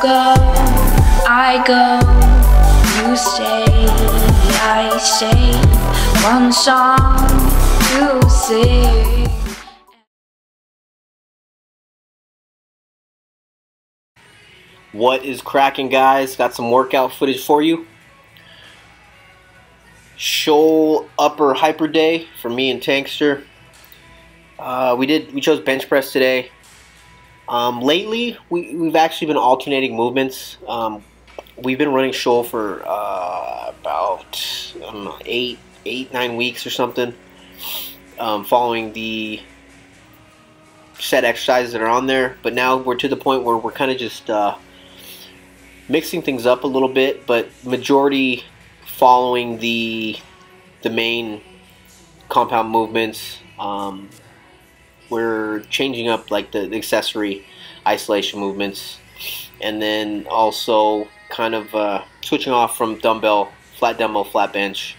go, I go, you stay, I stay. One song to sing. What is cracking, guys? Got some workout footage for you. Shoal upper hyper day for me and Tankster. We chose bench press today. Lately, we've actually been alternating movements. We've been running shoal for about, I don't know, 9 weeks or something, following the set exercises that are on there. But now we're to the point where we're kind of just mixing things up a little bit, but majority following the main compound movements. We're changing up like the accessory isolation movements, and then also kind of switching off from flat dumbbell, flat bench,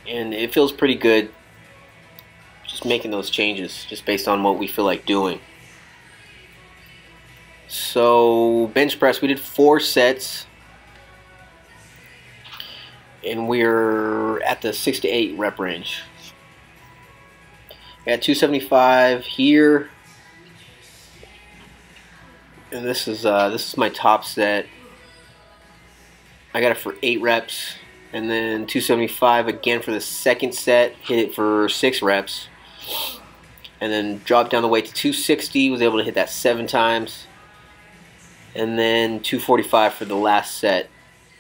and it feels pretty good just making those changes just based on what we feel like doing. So bench press, we did 4 sets, and we're at the 6 to 8 rep range. Got 275 here, and this is my top set. I got it for 8 reps, and then 275 again for the second set. Hit it for 6 reps, and then dropped down the weight to 260. Was able to hit that 7 times, and then 245 for the last set.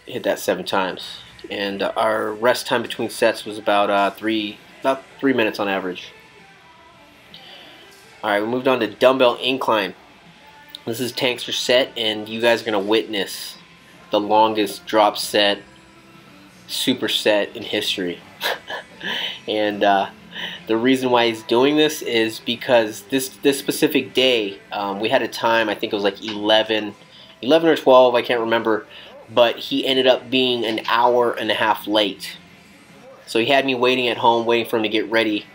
Hit that 7 times, and our rest time between sets was about 3 minutes on average. Alright, we moved on to dumbbell incline. This is Tankster's set, and you guys are going to witness the longest drop set, superset in history. And the reason why he's doing this is because this specific day, we had a time, I think it was like 11 or 12, I can't remember, but he ended up being an hour and a half late. So he had me waiting at home, waiting for him to get ready.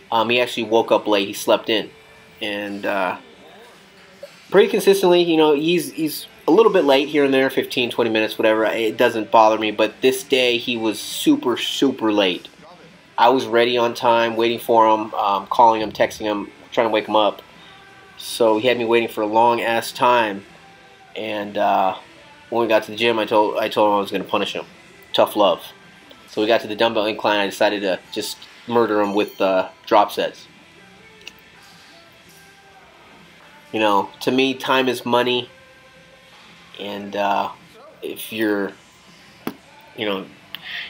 He actually woke up late, he slept in. And pretty consistently, you know, he's a little bit late here and there, 15, 20 minutes, whatever. It doesn't bother me, but this day he was super, super late. I was ready on time, waiting for him, calling him, texting him, trying to wake him up. So he had me waiting for a long-ass time. And when we got to the gym, I told him I was going to punish him. Tough love. So we got to the dumbbell incline. I decided to just murder him with drop sets. You know, to me, time is money, and if you're, you know,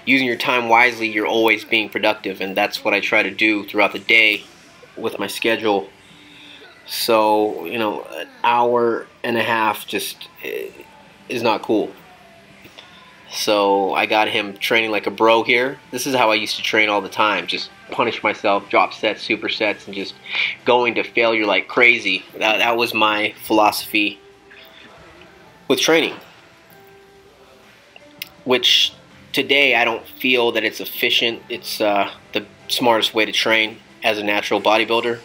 using your time wisely, you're always being productive, and that's what I try to do throughout the day with my schedule. So, you know, an hour and a half just is not cool. So I got him training like a bro here. This is how I used to train all the time. Just punish myself, drop sets, supersets, and just going to failure like crazy. That was my philosophy with training. Which today I don't feel that it's efficient. It's the smartest way to train as a natural bodybuilder.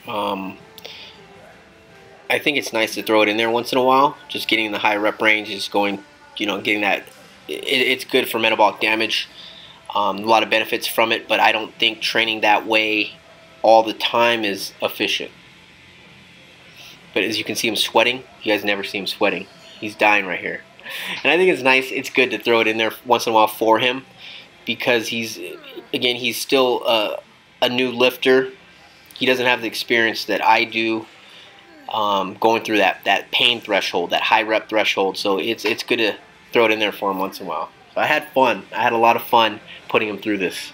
I think it's nice to throw it in there once in a while. Just getting in the high rep range is going, you know, getting that, it's good for metabolic damage. A lot of benefits from it, but I don't think training that way all the time is efficient. But as you can see him sweating, you guys never see him sweating. He's dying right here. And I think it's nice, it's good to throw it in there once in a while for him, because he's still a new lifter. He doesn't have the experience that I do. Going through that pain threshold, that high rep threshold, so it's good to throw it in there for him once in a while. So I had fun. I had a lot of fun putting him through this.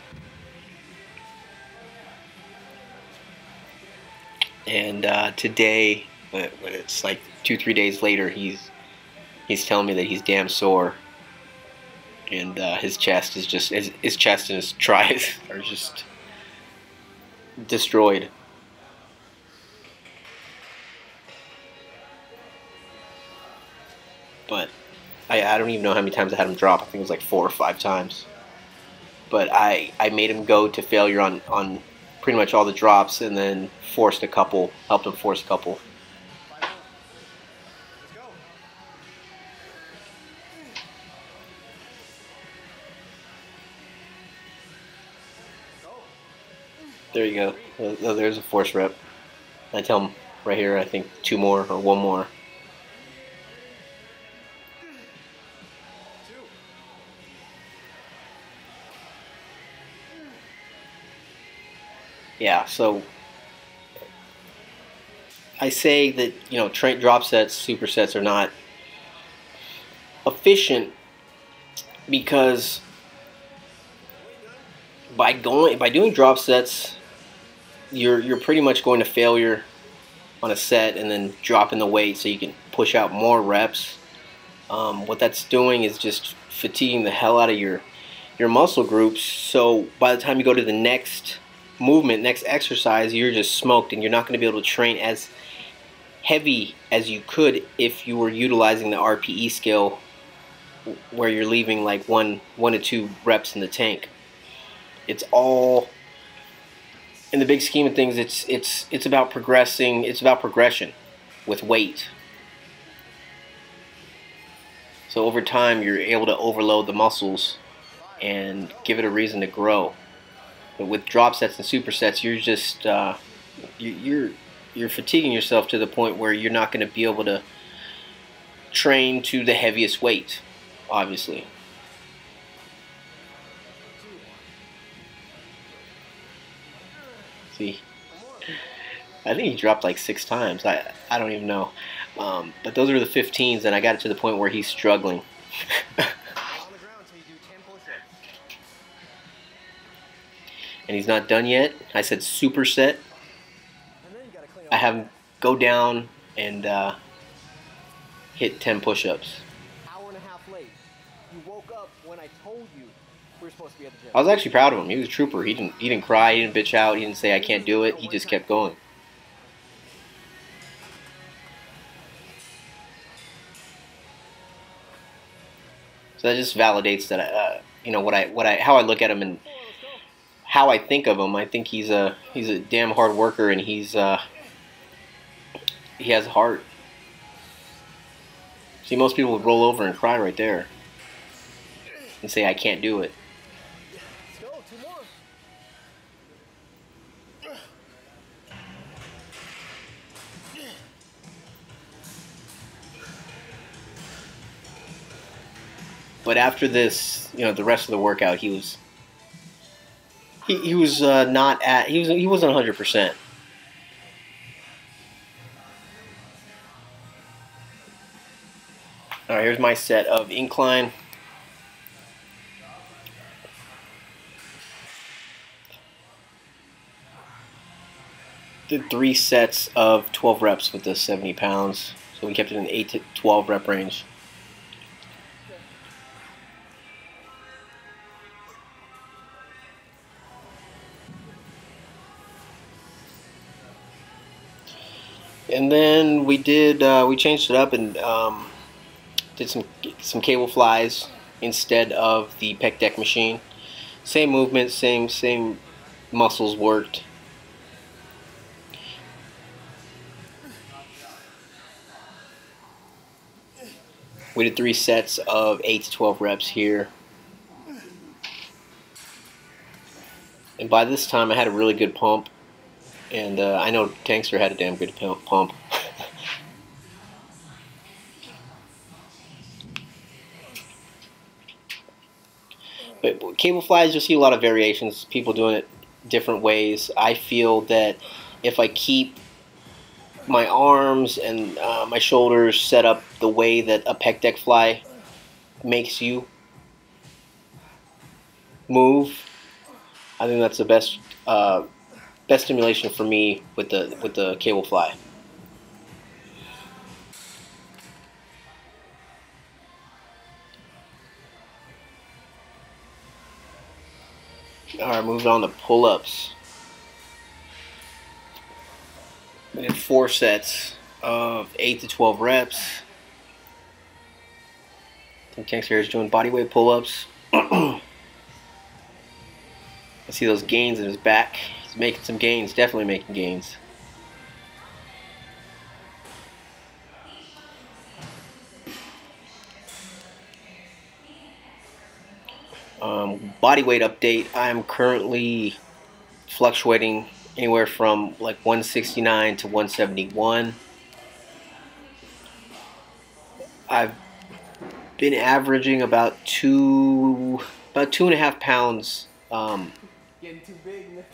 And today, when it's like 2-3 days later, he's telling me that he's damn sore, and his chest is just his chest and his tries are just destroyed. But I don't even know how many times I had him drop. I think it was like 4 or 5 times. But I made him go to failure on pretty much all the drops, and then forced a couple, helped him force a couple. There you go. Oh, there's a force rep. I tell him right here, I think 2 more or 1 more. Yeah, so I say that, you know, drop sets, supersets are not efficient because by doing drop sets, you're pretty much going to failure on a set and then dropping the weight so you can push out more reps. What that's doing is just fatiguing the hell out of your muscle groups. So by the time you go to the next movement, next exercise, you're just smoked, and you're not going to be able to train as heavy as you could if you were utilizing the RPE scale, where you're leaving like one to 2 reps in the tank. It's all, in the big scheme of things, it's about progressing. It's about progression with weight. So over time, you're able to overload the muscles and give it a reason to grow. But with drop sets and supersets, you're just you're fatiguing yourself to the point where you're not going to be able to train to the heaviest weight, obviously. See, I think he dropped like 6 times. I don't even know. But those are the 15s, and I got it to the point where he's struggling. And he's not done yet. I said superset. I have him go down and hit 10 push-ups. I was actually proud of him. He was a trooper. He didn't cry. He didn't bitch out. He didn't say I can't do it. He just kept going. So that just validates that you know how I look at him and how I think of him. I think he's a damn hard worker, and he has a heart. See, most people would roll over and cry right there and say I can't do it. But after this, you know, the rest of the workout, he wasn't 100%. All right, here's my set of incline. Did 3 sets of 12 reps with the 70 pounds. So we kept it in the 8 to 12 rep range. And then we changed it up and did some cable flies instead of the pec deck machine. Same movement, same muscles worked. We did 3 sets of 8 to 12 reps here. And by this time I had a really good pump. And I know Tankster had a damn good pump. But cable flies, you'll see a lot of variations. People doing it different ways. I feel that if I keep my arms and my shoulders set up the way that a pec deck fly makes you move, I think that's the best stimulation for me with the cable fly. Alright, moving on to pull-ups. We did 4 sets of 8 to 12 reps. I think Tankster here is doing bodyweight pull-ups. I see those gains in his back. He's making some gains, definitely making gains. Body weight update. I am currently fluctuating anywhere from like 169 to 171. I've been averaging about 2.5 pounds Getting too big.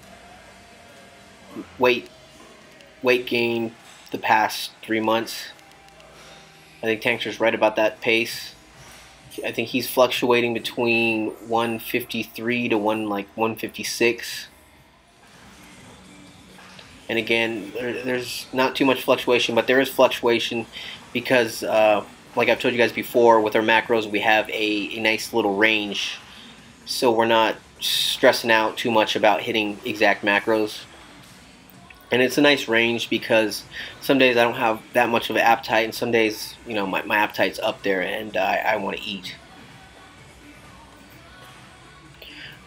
weight gain the past 3 months. I think Tankster's right about that pace. I think he's fluctuating between 153 to 156. And again, there's not too much fluctuation, but there is fluctuation because, like I've told you guys before, with our macros, we have a nice little range. So we're not stressing out too much about hitting exact macros. And it's a nice range because some days I don't have that much of an appetite, and some days, you know, my appetite's up there and I want to eat.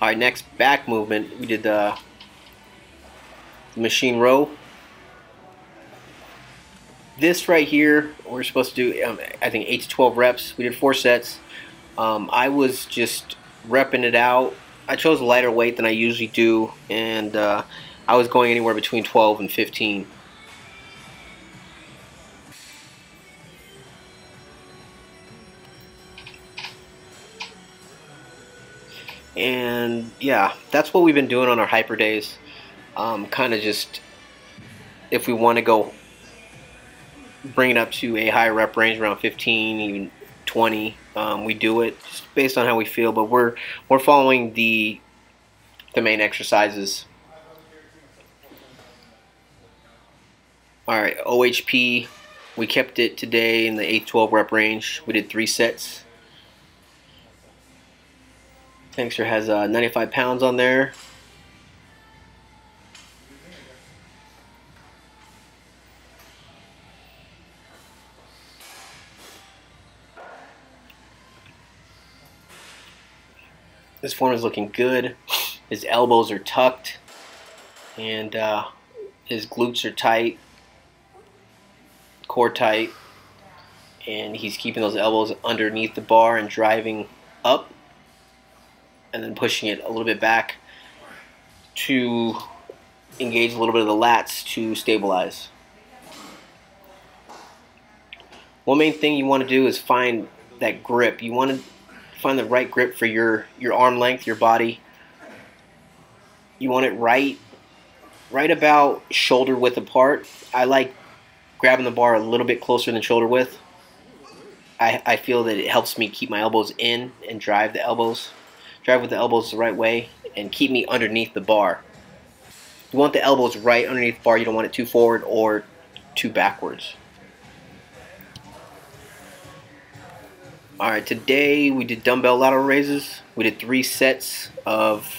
All right, next back movement, we did the machine row. This right here, we're supposed to do, I think 8 to 12 reps. We did 4 sets. I was just repping it out. I chose a lighter weight than I usually do, and I was going anywhere between 12 and 15. And yeah, that's what we've been doing on our hyper days. Kind of just, if we want to go bring it up to a higher rep range, around 15, even 20, we do it just based on how we feel. But we're following the main exercises. All right, OHP, we kept it today in the 8-12 rep range. We did 3 sets. Tankster has 95 pounds on there. This form is looking good. His elbows are tucked, and his glutes are tight, core tight, and he's keeping those elbows underneath the bar and driving up, and then pushing it a little bit back to engage a little bit of the lats to stabilize. One main thing you want to do is find that grip. You want to find the right grip for your arm length, your body. You want it right about shoulder width apart. I like grabbing the bar a little bit closer than shoulder width. I feel that it helps me keep my elbows in and drive with the elbows the right way and keep me underneath the bar. You want the elbows right underneath the bar. You don't want it too forward or too backwards. Alright, today we did dumbbell lateral raises. We did 3 sets of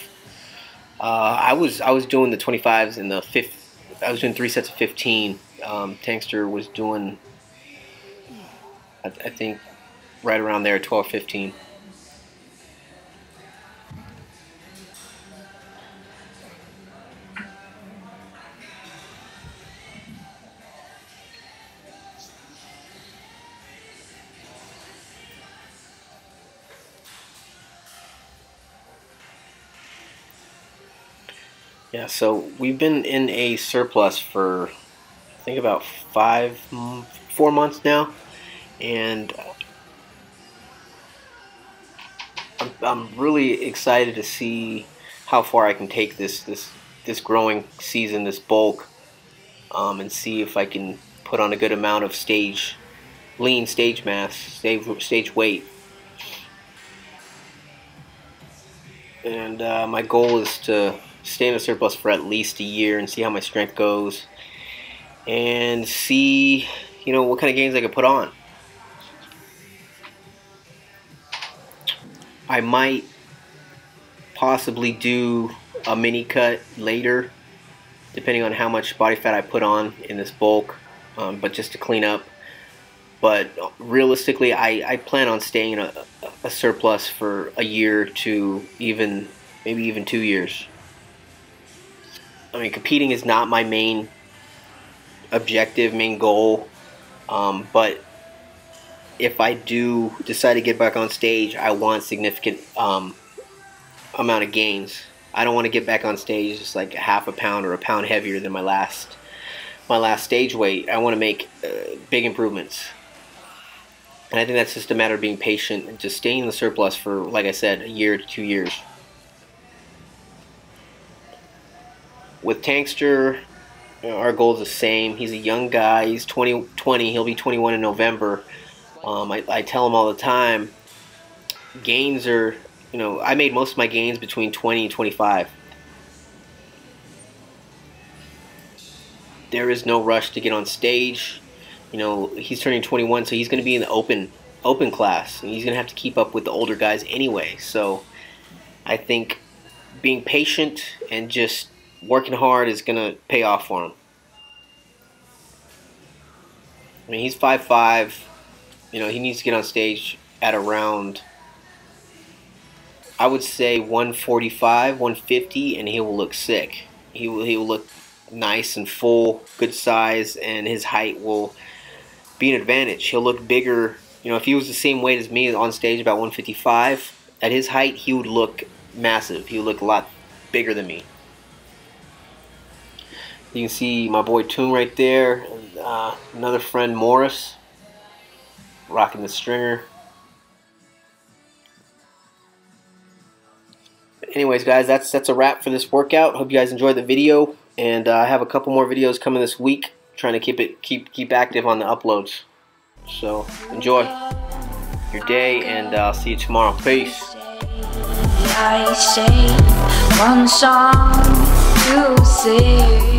I was doing the 25s and I was doing 3 sets of 15. Tankster was doing, I think, right around there, 12, 15. Yeah, so we've been in a surplus for, I think, about 4 months now, and I'm really excited to see how far I can take this growing season, this bulk, and see if I can put on a good amount of lean stage mass, stage weight. And my goal is to stay in a surplus for at least a year and see how my strength goes, and see, you know, what kind of gains I could put on. I might possibly do a mini cut later, depending on how much body fat I put on in this bulk, but just to clean up. But realistically, I plan on staying in a surplus for a year to maybe even 2 years. I mean, competing is not my main objective, main goal, but if I do decide to get back on stage, I want significant amount of gains. I don't want to get back on stage just like half a pound or a pound heavier than my last stage weight. I want to make big improvements. And I think that's just a matter of being patient and just staying in the surplus for, like I said, a year to 2 years. With Tankster, our goal is the same. He's a young guy. He's 20. He'll be 21 in November. I tell him all the time, gains are, I made most of my gains between 20 and 25. There is no rush to get on stage. He's turning 21, so he's going to be in the open class, and he's going to have to keep up with the older guys anyway. So I think being patient and just working hard is going to pay off for him. I mean, he's 5'5". He needs to get on stage at around, I would say, 145, 150, and he will look sick. He will look nice and full, good size, and his height will be an advantage. He'll look bigger. If he was the same weight as me on stage, about 155, at his height, he would look massive. He would look a lot bigger than me. You can see my boy Toon right there, and another friend, Morris, rocking the stringer. Anyways, guys, that's a wrap for this workout. Hope you guys enjoyed the video, and I have a couple more videos coming this week. Trying to keep active on the uploads. So enjoy your day, and I'll see you tomorrow. Peace. I say one song to sing.